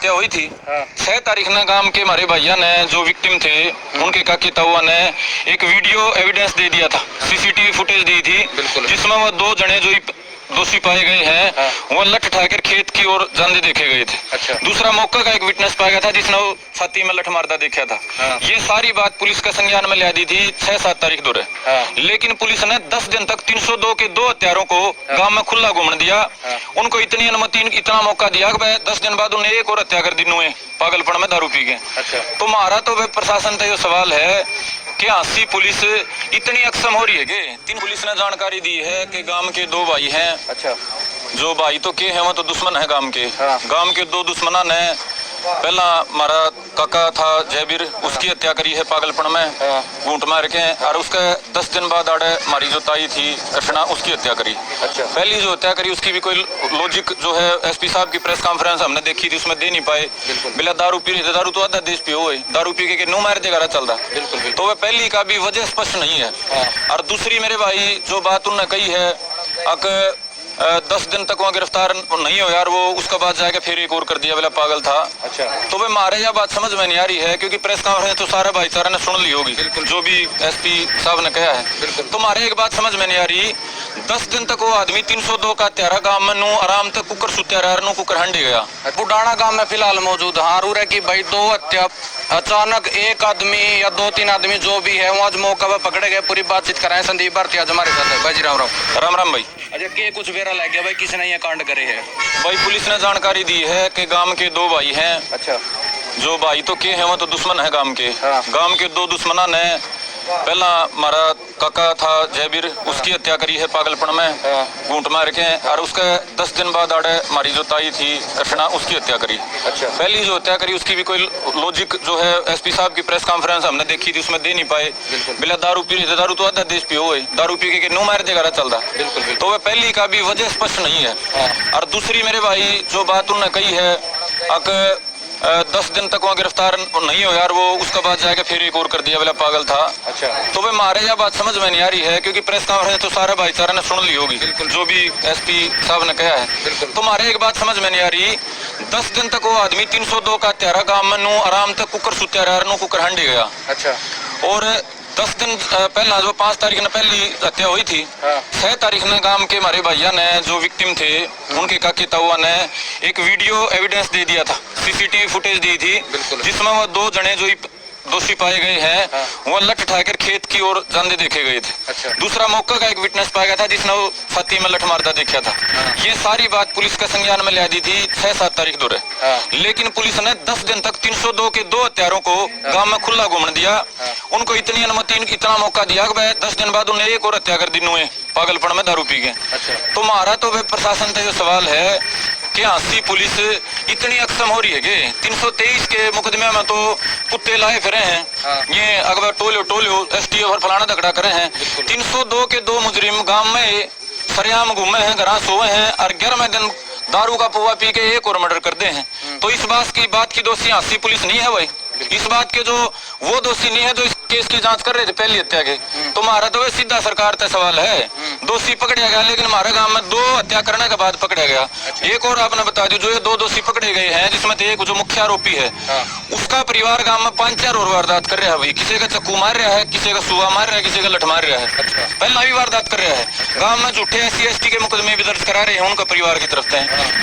हत्या हुई थी 6 तारीख ने गांव के हमारे भैया ने जो विक्टिम थे उनके काकी ताऊआ ने एक वीडियो एविडेंस दे दिया था, सीसीटीवी फुटेज दी थी, जिसमें वो 2 जने जो दोषी पाए गए हैं वो लठ उठाकर खेत की ओर जाते देखे गए थे। अच्छा। दूसरा मौका का एक विटनेस पाया गया था जिसने वो छाती में लठ मारता देखा था। ये सारी बात पुलिस का संज्ञान में ले दी थी 6-7 तारीख दौरे। लेकिन पुलिस ने 10 दिन तक 302 के 2 हत्यारों को गांव में खुला घूमने दिया। उनको इतनी अनुमति, इतना मौका दिया कि 10 दिन बाद उन्हें एक और हत्या कर दी पागलपन में दारू पी के। तो हमारा तो प्रशासन से ये सवाल है कि हांसी पुलिस इतनी अक्षम हो रही है कि 3 पुलिस ने जानकारी दी है कि गांव के 2 भाई हैं। अच्छा। जो भाई तो के हैं वो तो दुश्मन है गांव के। गांव के 2 दुश्मना ने पहला हमारा काका था जयबीर, उसकी हत्या करी है पागलपन में घूंट मार के, और उसके 10 दिन बाद आड़े हमारी जो ताई थी कृष्णा, उसकी हत्या करी। अच्छा। पहली जो हत्या करी उसकी भी कोई लॉजिक जो है एसपी साहब की प्रेस कॉन्फ्रेंस हमने देखी थी, उसमें दे नहीं पाए। बिला दारू पी रहे थे, दारू तो आधा देश पियो है, दारू पी के नो मार देगा चल रहा। तो वह पहली का भी वजह स्पष्ट नहीं है। और दूसरी मेरे भाई जो बात उन्होंने कही है अक 10 दिन तक वहाँ गिरफ्तार नहीं हो यार, वो उसके बाद जाके फिर एक और कर दिया, बोला पागल था। अच्छा। तो वे मारे यह बात समझ में नहीं आ रही है, क्योंकि प्रेस कॉन्फ्रेंस तो सारा भाईचारा ने सुन ली होगी जो भी एसपी साहब ने कहा है। तो मारे एक बात समझ में नहीं आ रही, 10 दिन तक वो आदमी 302 का हत्यारा गांव में नू आराम तक कुकर सुत्यारा नू कुकर हंडी गया। बुडाना गांव में फिलहाल मौजूद हारूर है कि भाई 2 हत्या अचानक एक आदमी या 2-3 आदमी जो भी है वो आज मौका पर पकड़े गए। पूरी बातचीत कराएं संदीप भारती आज हमारे साथ है। भाई राम राम। राम राम भाई। अच्छा, के कुछ वेरा लग गया भाई, किसने ये कांड करे है? भाई पुलिस ने जानकारी दी है कि गांव के 2 भाई हैं। अच्छा। जो भाई तो के हैं वो तो दुश्मन है गांव के। गांव के 2 दुश्मना ने पहला हमारा काका था जयबीर, उसकी हत्या करी है पागलपन में घूंट मार के, और उसके 10 दिन बाद आड़े हमारी जो ताई थी कृष्णा, उसकी हत्या करी। अच्छा। पहली जो हत्या करी उसकी भी कोई लॉजिक जो है एसपी साहब की प्रेस कॉन्फ्रेंस हमने देखी थी, उसमें दे नहीं पाए। बिला दारू पी रहे थे, दारू तो आधा देश पियो है, दारू पी के नो मार देगा चल रहा। तो वह पहली का भी वजह स्पष्ट नहीं है। और दूसरी मेरे भाई जो बात उन्होंने कही है अक 10 दिन तक वहाँ गिरफ्तार नहीं हो यार, वो उसके बाद जाके फिर एक और कर दिया, बोला पागल था। अच्छा। तो वे मारे यह बात समझ में नहीं आ रही है, क्योंकि प्रेस कॉन्फ्रेंस तो सारा भाईचारा ने सुन ली होगी जो भी एसपी साहब ने कहा है। तो मारे एक बात समझ में नहीं आ रही, 10 दिन तक वो आदमी 302 का हत्यारा गांव में नू आराम तक कुकर सुत्यारा नू कुकर हंडी गया। अच्छा। और 10 दिन पहला जो 5 तारीख ने पहली हत्या हुई थी 6 तारीख ने गांव के हमारे भैया ने जो विक्टिम थे उनके काकी ताऊआ ने एक वीडियो एविडेंस दे दिया था, सीसीटीवी फुटेज दी थी, जिसमें वो 2 जने जो दोषी पाए गए हैं वो लठ उठाकर खेत की ओर जाते देखे गए थे। अच्छा। दूसरा मौका का एक विटनेस पाया गया था जिसने वो छाती में लठ मारता देखा था। ये सारी बात पुलिस का संज्ञान में ले दी थी 6-7 तारीख दौरे। लेकिन पुलिस ने 10 दिन तक 302 के 2 हत्यारों को गांव में खुला घूमने दिया। उनको इतनी अनुमति, इतना मौका दिया कि 10 दिन बाद उन्हें एक और हत्या कर दी पागलपन में दारू पी के। तो हमारा तो प्रशासन से जो सवाल है कि हांसी पुलिस इतनी अक्षम हो रही है कि 323 के मुकदमे में तो कुत्ते लाए फिरे हैं। ये अकबर टोलियो एसटीओ और फलाना झगड़ा करे हैं। 302 के 2 मुजरिम गांव में सरेआम घूमे हैं, घर सोए हैं, और 11वें दिन दारू का पुआ पी के एक और मर्डर करते हैं। तो इस बात की दोषी हांसी पुलिस नहीं है भाई। इस बात के जो वो दोषी नहीं है जो इस केस की जांच कर रहे थे पहली हत्या के। तो हमारा तो सीधा सरकार से सवाल है, दोषी पकड़ा गया लेकिन हमारे गांव में 2 हत्या करने के बाद पकड़ा गया। एक और आपने बता दी, जो ये 2 दोषी पकड़े गए हैं जिसमें एक जो मुख्य आरोपी है उसका परिवार गांव में 5-4 और वारदात कर रहा है भाई। किसी का चक्कू मार रहा है, किसी का सुआ मार रहा है, किसी का लठ मार रहा है, पहला भी वारदात कर रहा है। गांव में झूठे SC/ST के मुकदमे भी दर्ज करा रहे हैं उनका परिवार की तरफ से,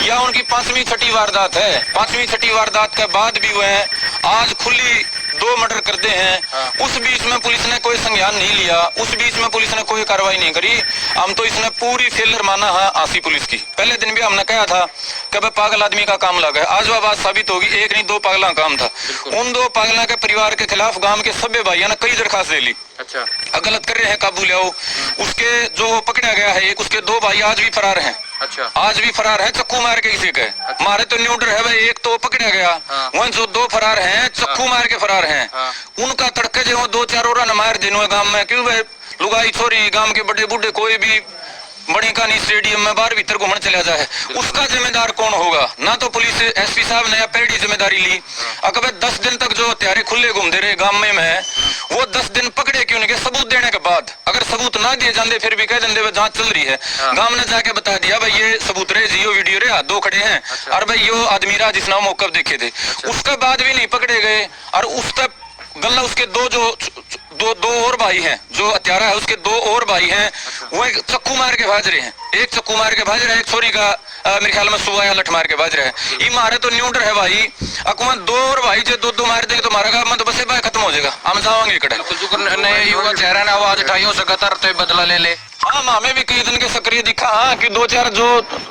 या उनकी 5वीं-6ठी वारदात है। 5वीं-6ठी वारदात के बाद भी वह आज खुली 2 मर्डर करते हैं। उस बीच में पुलिस ने कोई संज्ञान नहीं लिया, उस बीच में पुलिस ने कोई कार्रवाई नहीं करी। हम तो इसने पूरी फेलियर माना है हांसी पुलिस की। पहले दिन भी हमने कहा था कि भाई पागल आदमी का काम लगा है, आज वह बात साबित होगी। 1 नहीं 2 पागलों का काम था। उन 2 पागलों के परिवार के खिलाफ गांव के सभी भाइयों ने कई दरखास्त दे ली। अच्छा। गलत कर रहे हैं, काबू लाओ। उसके जो पकड़ा गया है एक, उसके 2 भाई आज भी फरार हैं। अच्छा। आज भी फरार है, चक्कू मार के किसी के। अच्छा। मारे तो न्यूडर है भाई, एक तो पकड़ा गया। वहीं जो 2 फरार हैं चक्कू मार के फरार हैं। उनका तड़के जो 2-4 और मार देने गांव में, क्यों भाई लुगाई छोरी गांव के बड़े बूढ़े कोई भी बड़ी कहानी स्टेडियम में बाहर भीतर घूमने चला जाए, उसका जिम्मेदार कौन होगा? ना तो पुलिस एसपी साहब ने या पहली जिम्मेदारी ली। अगर 10 दिन तक जो हत्यारे खुले घूमते रहे गांव में वो 10 दिन पकड़े क्यों नहीं गए? सबूत देने के बाद अगर सबूत ना दिए जाते फिर भी कह देंगे जांच चल रही है। गांव ने जाके बता दिया भाई ये सबूत रहे जी, यो वीडियो रहे, दो खड़े हैं और भाई यो आदमी रहा जिसने मौका देखे थे। उसके बाद भी नहीं पकड़े गए और उस तक गल्ला उसके दो और भाई हैं, जो हत्यारा है उसके 2 और भाई हैं, वो एक चक्कू मार के भाज रहे हैं, एक चक्कू मार के भाज रहे हैं, एक छोरी का मेरे ख्याल में सुबह या लठ मार के भाज रहे हैं। ये मारे तो न्यूट्रल है भाई, अकुमा 2 और भाई जो 2 मार देंगे तो मारा काम तो बस भाई खत्म हो जाएगा, हम जाओगे इकट्ठे। नए युवा चेहरा ने आवाज उठाई हो सकता तो बदला ले ले। हाँ हमें भी कई दिन के सक्रिय दिखा, हाँ कि 2-4 जो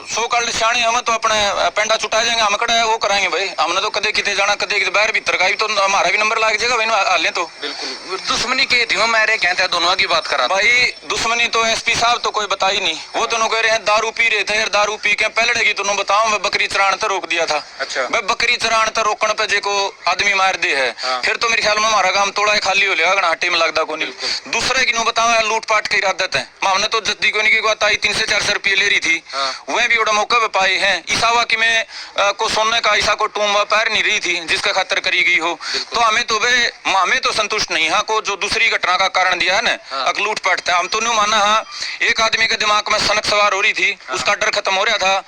सो कल निशानी हम तो अपने पेंडा चुटा जाएंगे, हम कड़ा वो कराएंगे भाई। हमने तो कदे किते जाना कदे बाहर भीतर का तो हमारा भी नंबर लग जाएगा भाई हाले तो। बिल्कुल दुश्मनी के थी मेरे कहते हैं दोनों की बात करा भाई, दुश्मनी तो एसपी साहब तो कोई बता ही नहीं, वो दोनों कह रहे हैं दारू पी रहे थे, दारू पी के पहले की तुम बताओ मैं बकरी चरान तो रोक दिया था। अच्छा मैं बकरी चरान तो रोकने पे जे को आदमी मार दे है, फिर तो मेरे ख्याल में हमारा काम थोड़ा खाली हो लिया हट्टी में लगता को नहीं। दूसरे की बताओ लूटपाट की इरादत है, हमने तो जद्दी को नहीं की बात आई 300 से 400 रुपये ले रही थी, वह भी बड़ा मौका पे पाए हैं। ईसावा की में को सोने का ईसा को टूम पैर नहीं रही थी जिसका खातर करी गई हो, तो हमें तो संतुष्ट नहीं। हाँ को जो दूसरी घटना का कारण दिया है ना लूटपाट था, हम तो नहीं माना। हाँ एक आदमी के दिमाग में सनक सवार हो रही थी, उसका डर खत्म हो रहा था,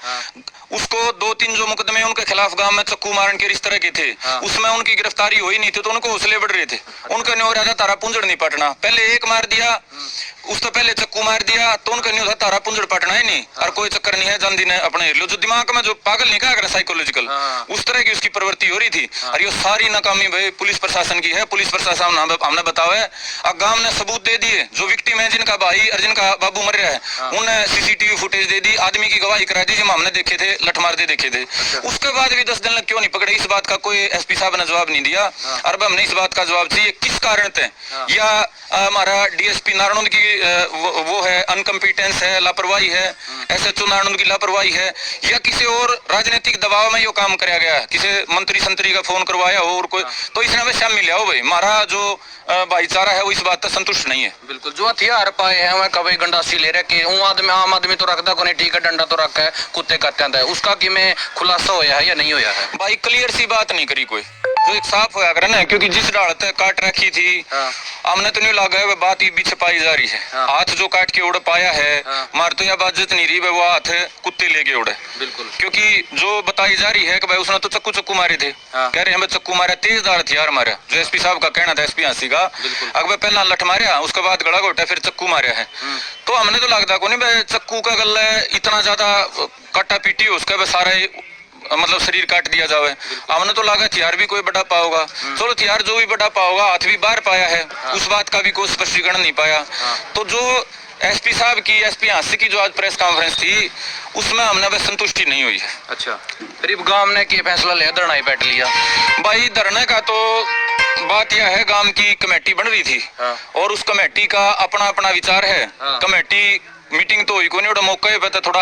उसको 2-3 जो मुकदमे उनके खिलाफ गांव में चक्कू मारन के इस तरह के थे, उसमें उनकी गिरफ्तारी हुई नहीं थी, तो उनको हौसले बढ़ रहे थे, उनका नहीं हो रहा था तारा पुंजड़ नहीं पटना। पहले एक मार दिया, उस तो पहले चक्कू मार दिया तो उनका नहीं होता तारा पुंजड़ पटना ही नहीं, और कोई चक्कर नहीं है जल्दी ने अपने हिर लो, जो दिमाग में जो पागल नहीं कहा साइकोलॉजिकल उस तरह की उसकी प्रवृत्ति हो रही थी। और ये सारी नाकामी भाई पुलिस प्रशासन की है। पुलिस प्रशासन हमने बताओ है, अब गांव ने सबूत दे दिए, जो विक्टिम है जिनका भाई और जिनका बाबू मर रहा है उन्हें सीसीटीवी फुटेज दे दी, आदमी की गवाही करा दी, जो हमने देखे थे लठ मारते देखे थे। उसके बाद भी 10 दिन क्यों नहीं पकड़े, इस बात का कोई एसपी साहब ने जवाब नहीं दिया। और हमने इस बात का जवाब चाहिए किस कारण थे, या हमारा डीएसपी नारायण की वो है अनकम्पिटेंस है, लापरवाही है, एसएचओ नारायण की लापरवाही है, या किसी और राजनीतिक दबाव में ये काम कराया गया, किसी मंत्री संतरी का फोन करवाया हो और कोई, तो इसने हमें शामिल हो भाई। हमारा जो भाईचारा है वो इस बात तक संतुष्ट नहीं है। बिल्कुल जो हथियार पाए हैं वह कभी गंडासी ले रखे आम आदमी तो रखता को नहीं, ठीक है डंडा तो रखा है कुत्ते काटते है, उसका कि में खुलासा होया है या नहीं होया है? भाई क्लियर सी बात नहीं करी कोई, जो एक साफ होया करे ना, क्योंकि जिस डाल काट रखी थी हमने तो नहीं लगा है बात ही बीच पाई जा रही है। हाथ जो काट के उड़ पाया है मार तो यह बात जित नहीं रही, वो हाथ कुत्ते लेके उड़े। बिल्कुल क्योंकि जो बताई जा रही है कि भाई उसने तो चक्कू मारे थे, कह रहे हैं चक्कू मारा, तेजदार हथियार मारा, जो एसपी साहब का कहना था, एसपी हंसी का, अगर पहला लठ मारा उसके बाद गला घोटा फिर चक्कू मारा है। तो हमने तो लगता को नहीं भाई चक्कू का गला इतना ज्यादा काटा पीटी हो उसका सारा मतलब शरीर काट दिया जावे। हमने तो लगा हथियार भी कोई बड़ा पाओगा, चलो हथियार जो भी बड़ा पाओगा हाथ भी बाहर पाया है, उस बात का भी कोई स्पष्टीकरण नहीं पाया। तो जो एसपी साहब की, एसपी हांसी की जो आज प्रेस कॉन्फ्रेंस थी उसमें हमने बस संतुष्टि नहीं हुई है। अच्छा गरीब गांव ने क्या फैसला लिया, धरना ही बैठ लिया? भाई धरने का तो बात यह है, गांव की कमेटी बन रही थी और उस कमेटी का अपना अपना विचार है। कमेटी मीटिंग तो हुई को नहीं, मौके पे थोड़ा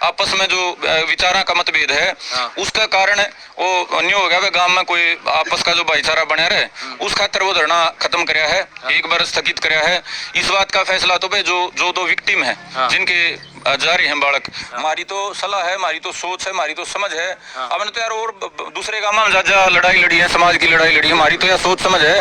आपस में जो विचारा का मतभेद है उसका कारण वो नहीं हो गया, गांव में कोई आपस का जो भाईचारा बना रहे उस खातर वो धरना खत्म कराया है, एक बार स्थगित कराया है। इस बात का फैसला तो भाई जो 2 विक्टिम है जिनके जा रहे हैं बालक, हमारी तो सलाह है, हमारी तो सोच है, हमारी तो समझ है। हमने तो यार और दूसरे गांव में जा लड़ाई लड़ी है, समाज की लड़ाई लड़ी है, हमारी तो यार सोच समझ है।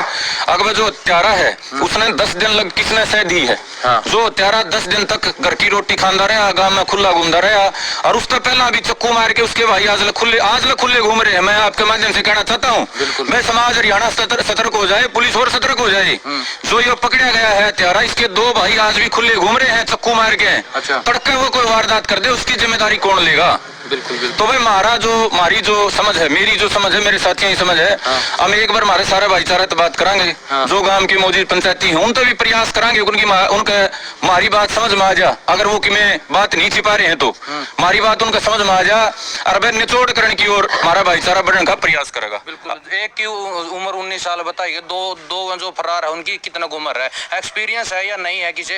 अगर जो हत्यारा है उसने 10 दिन लग किसने सह दी है, जो हत्यारा 10 दिन तक घर की रोटी खांदा रहा, गांव में खुला घूमता रहा, और उसका पहला भी चक्कू मार के उसके भाई आज खुले घूम रहे हैं। मैं आपके माध्यम से कहना चाहता हूँ मैं समाज हरियाणा सतर्क हो जाए, पुलिस और सतर्क हो जाए। जो ये पकड़ा गया है हत्यारा, इसके 2 भाई आज भी खुले घूम रहे हैं चक्कू मार के, तड़के वो कोई वारदात कर दे उसकी जिम्मेदारी कौन लेगा? बिल्कुल। तो भाई हमारी जो समझ है, मेरी जो समझ है, मेरे साथियों की समझ है, हम एक बार हमारे सारे भाईचारा तो बात करांगे, जो गांव की मौजूद पंचायती हैं उन तो भी प्रयास करांगे उनके हमारी बात समझ में आ जा। अगर वो कि मैं बात नहीं छिपा रहे हैं तो हमारी बात उनका समझ में आ जा, और भाई निचोड़ करने की ओर हमारा भाईचारा बढ़ने का प्रयास करेगा। बिल्कुल। एक की उम्र 19 साल बताइए, दो जो फरार है उनकी कितना उम्र है, एक्सपीरियंस है या नहीं है, किसी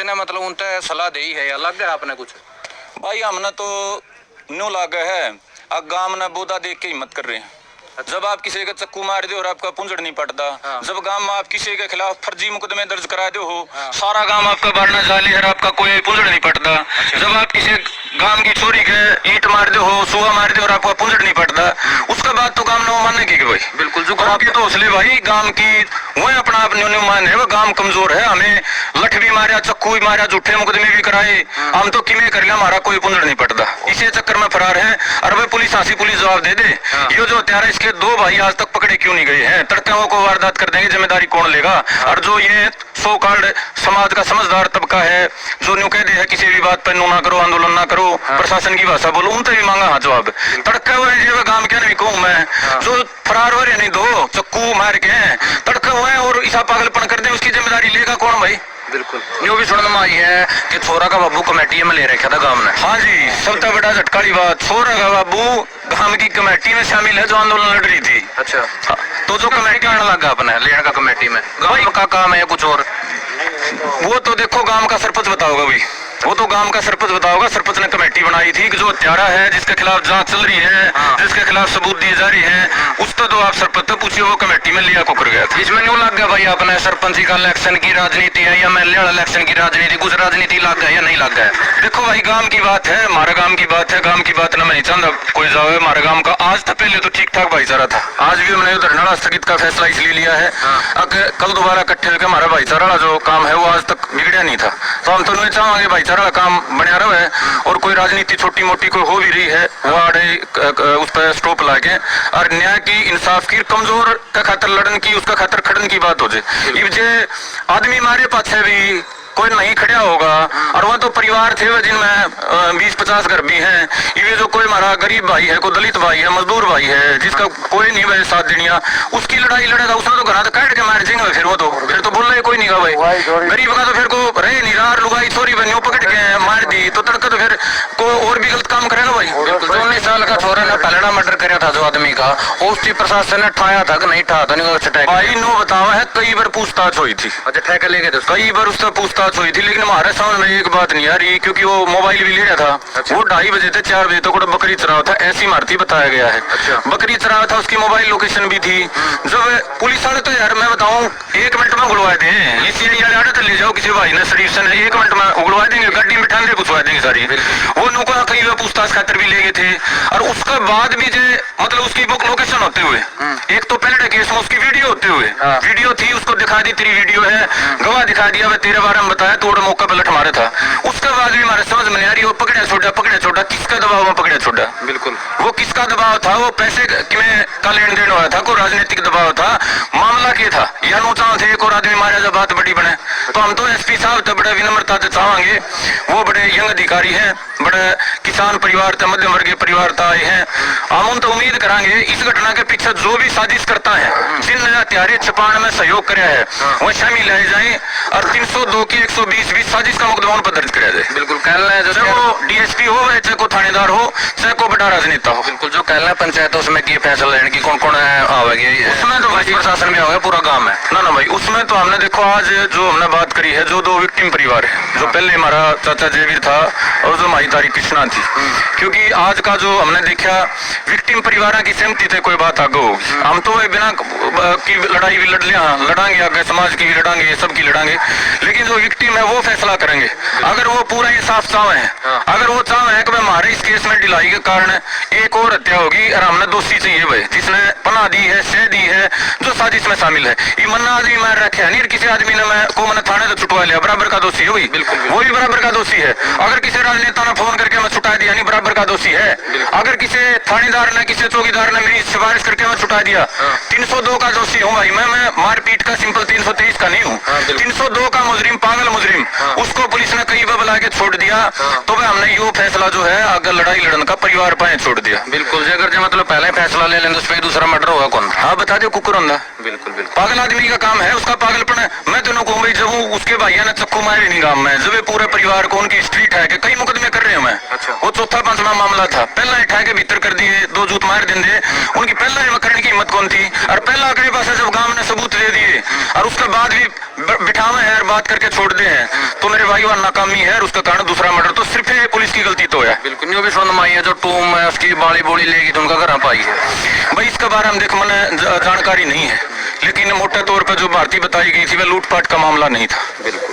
ने मतलब उनसे सलाह दी है या लग गया आपने कुछ? भाई हमने तो न्यू लागे है, अब गांव ने बोदा देख के हिम्मत कर रहे हैं, जब आप किसी का चक्कू मार दो और आपका पुंजड़ नहीं पड़ता, जब गांव में आप किसी के खिलाफ फर्जी मुकदमे दर्ज करा दो हो, सारा गांव आपका बारना जाली है, आपका कोई पुंजड़ नहीं पड़ता। जब आप किसी गांव की चोरी के ईंट मार दो हो, सुहा मार दो और आपका पुंजड़ नहीं पड़ता, उसका बात तो गांव ने मानने की भाई। बिल्कुल जो आपके तो हौसले भाई गांव की वो अपना अपने मान है, वो गांव कमजोर है, हमें लठ भी मारा, चक्कू भी मारा, झूठे मुकदमे भी कराए, हम तो किमें कर लिया, हमारा कोई पुंजड़ नहीं पड़ता, इसी चक्कर में फरार है। और भाई पुलिस हंसी पुलिस जवाब दे दे, ये जो हत्यारा इसके 2 भाई आज तक पकड़े क्यों नहीं गए हैं? तड़कों को वारदात कर देंगे, जिम्मेदारी कौन लेगा? और जो ये सो कॉल्ड समाज का समझदार तबका है, जो न्यू कहते हैं किसी भी बात पर नो ना करो, आंदोलन ना करो, प्रशासन की भाषा बोलो, उनसे भी मांगा हाँ जवाब। तड़का हुए जो गांव क्या नहीं कहूँ मैं, जो फरार हो रहे नहीं, 2 चक्कू मार के तड़का हुए और ऐसा पागलपन कर दे, उसकी जिम्मेदारी लेगा कौन भाई? बिल्कुल न्यू भी सुनने में आई है कि छोरा का बाबू कमेटी में ले रखा था गांव ने। हाँ जी, सबसे बड़ा झटका की बात, छोरा का बाबू गांव की कमेटी में शामिल है जो आंदोलन लड़ रही थी। अच्छा, तो जो कमेटी आने लगा अपने लेने का कमेटी में, गांव का काम है कुछ और? वो तो देखो गांव का सरपंच बताओगा भाई, वो तो गांव का सरपंच बताओगा। सरपंच ने कमेटी बनाई थी कि जो हत्यारा है, जिसके खिलाफ जांच चल रही है, जिसके खिलाफ सबूत दिए जा रहे हैं, उसका तो आप सरपंच पूछिए, वो कमेटी में लिया कुकर गया था। इसमें न्यू लग गया भाई अपने सरपंच का इलेक्शन की राजनीति है या एमएलए वाला इलेक्शन की राजनीति, कुछ राजनीति लग गया या नहीं लग गया? देखो भाई गांव की बात है, हमारे गांव की बात है, गांव की बात ना मैं नहीं चाहता कोई जाओ। हमारे गांव का आज तक पहले तो ठीक ठाक भाईचारा था, आज भी हमने धरना स्थगित का फैसला इसलिए लिया है, कल दोबारा इकट्ठे होकर हमारा भाईचारा जो काम है वो आज तक बिगड़िया नहीं था। तो हम तो नहीं चाहेंगे भाईचारा का काम बना रहा है, और कोई राजनीति छोटी मोटी कोई हो भी रही है वो आड़े उस पर स्टॉप लाके और न्याय की, इंसाफ की, कमजोर का खातर लड़न की, उसका खातर खड़न की बात हो जाए। ये जे आदमी मारे पाछे भी कोई नहीं खड़ा होगा, और वह तो परिवार थे जिनमें 20-50 घर भी हैं, ये जो कोई हमारा गरीब भाई है, कोई दलित भाई है, मजदूर भाई है, जिसका कोई नहीं भाई साथ देनिया, उसकी लड़ाई लड़ेगा, उसने तो घर काट के मार देंगे, फिर वो तो फिर तो बोल रहे कोई नहीं भाई, गरीब का तो फिर को रहे नहीं रहा, लुगाई चोरी बनी पकड़ के मार दी तो तड़का तो फिर कोई और भी गलत काम करेगा भाई। 19 साल का छोरा ने पहला मर्डर कराया था जो आदमी का, उसकी प्रशासन ने ठाया था कि नहीं ठाया था? नहीं भाई नो बतावा है, कई बार पूछताछ हुई थी। अच्छा, ठेका ले गए थे, कई बार उससे पूछताछ हुई थी, लेकिन हमारे समझ में एक बात नहीं आ रही, क्योंकि वो मोबाइल भी ले रहा था। अच्छा। वो 2:30 बजे से 4 बजे तक तो बकरी चरा था, ऐसी मारती बताया गया है। अच्छा। बकरी चरा था, उसकी मोबाइल लोकेशन भी थी। जब पुलिस वाले तो यार मैं बताऊं 1 मिनट में उगलवा दे, ले जाओ किसी भाई ने शरीफ से 1 मिनट में उगलवा देंगे, गड्डी में बिठा दे पूछवा देंगे सारी। वो नुका कई पूछताछ खातर भी ले गए थे, और उसके बाद भी जो मतलब उसकी बुक लोकेशन होते हुए, एक तो पहले केस में उसकी वीडियो होते हुए, वीडियो थी, उसको दिखा दी तेरी वीडियो है, गवाह दिखा दिया, वह तेरे बारे में बताया, तोड़ मौका पे लठ मारा था। उसके बाद भी हमारे समझ में नहीं आ रही, वो पकड़ा छोड़ा, किसका दबाव में पकड़ा छोड़ा? बिल्कुल वो किसका दबाव था? वो पैसे का लेन देन हुआ था, कोई राजनीतिक दबाव था? मामला क्या था? या नोचा थे एक और आदमी मारा जब बात बड़ी बने, तो हम तो एसपी साहब तो बड़े विनम्रता से चाहेंगे, वो बड़े यंग अधिकारी हैं, बड़े किसान परिवार से, मध्यम वर्गीय परिवार से आए हैं, हम उन तो उम्मीद करांगे इस घटना के पीछे जो भी साजिश करता है, जिन हत्यारे छिपाने में सहयोग कराया है, वो शामिल लाए जाए, और 302 की 120 साजिश का मुकदमा पर दर्ज कराया जाए। बिल्कुल कहना है, चाहे वो डीएसपी हो, चाहे को थानेदार हो, चाहे को बड़ा राजनेता हो। बिल्कुल जो कहना है पंचायत उसमें की फैसला लेने की कौन कौन आवेगी? उसमें तो भाई प्रशासन भी आवेगा, पूरा गांव है ना भाई। उसमें तो हमने देखो आज जो हमने बात करी है, जो 2 विक्टिम परिवार है, जो पहले हमारा चाचा जयवीर था और जो हमारी तारी कृष्णा थी, क्योंकि आज का जो हमने देखा विक्टिम परिवार की सहमति थे कोई बात आगे होगी। हम तो बिना की लड़ाई भी लड़ लिया, लड़ांगे आगे, समाज की भी लड़ांगे, सबकी लड़ांगे, लेकिन जो विक्टिम है वो फैसला करेंगे। अगर वो पूरा इंसाफ चाहे हैं, अगर वो चाहे हैं कि हमारे इस केस में ढिलाई के कारण एक और हत्या होगी और हमने दोषी चाहिए भाई, जिसने पनाह दी है, सह दी है, जो साजिश में शामिल है, ये मन्ना आदमी मार रखे है नहीं, किसी आदमी ने मैंने थाने से छुटवा लिया, बराबर का दोषी हुई, बिल्कुल वो भी बराबर का दोषी है। अगर किसी राजनेता ने फोन करके मैं छुटा दिया, नहीं बराबर का दोषी है। अगर किसी थानेदार ने, किसी चौकीदार ने मेरी सिफारिश करके मैं छुटा दिया, 302 का दोषी हूँ भाई, मैं मारपीट का सिंपल 323 का नहीं हूँ, 302 का मुजरिम, पागल मुजरिम, उसको पुलिस ने कई बार बुला के छोड़ दिया, तो भाई हमने यो फैसला जो है अगर लड़ाई लड़न का परिवार पाए छोड़ दिया। बिल्कुल अगर जो मतलब पहले फैसला ले लेंगे उस पर दूसरा मर्डर होगा कौन? हाँ बता दो, कुकर होगा। बिल्कुल बिल्कुल पागल आदमी का काम है, उसका पागलपन है। मैं दोनों को भाई जब उसके भाइया ने चक्कू मारे नहीं गांव में, जब पूरे परिवार को उनकी स्ट्रीट है कि कई मुकदमे कर रहे हैं मैं। अच्छा। वो 4था-5वां मामला था, पहला उठा के भीतर कर दिए, 2 जूत मार देंगे, उनकी पहला करने की हिम्मत कौन थी? और पहला अगले पास जब गांव ने सबूत दे दिए और उसके बाद भी बिठावे हैं और बात करके छोड़ दे हैं, तो मेरे भाई वहाँ नाकामी है और उसका कारण दूसरा मर्डर, तो सिर्फ ये पुलिस की गलती तो है। बिल्कुल नहीं, भी सुन माई है जो टूम है उसकी बाली बोली लेगी तो उनका घर पाई है भाई इसके बारे में देख मैंने जानकारी नहीं है, लेकिन मोटे तौर पर जो भारतीय बताई गई थी वह लूटपाट का मामला नहीं था। बिल्कुल।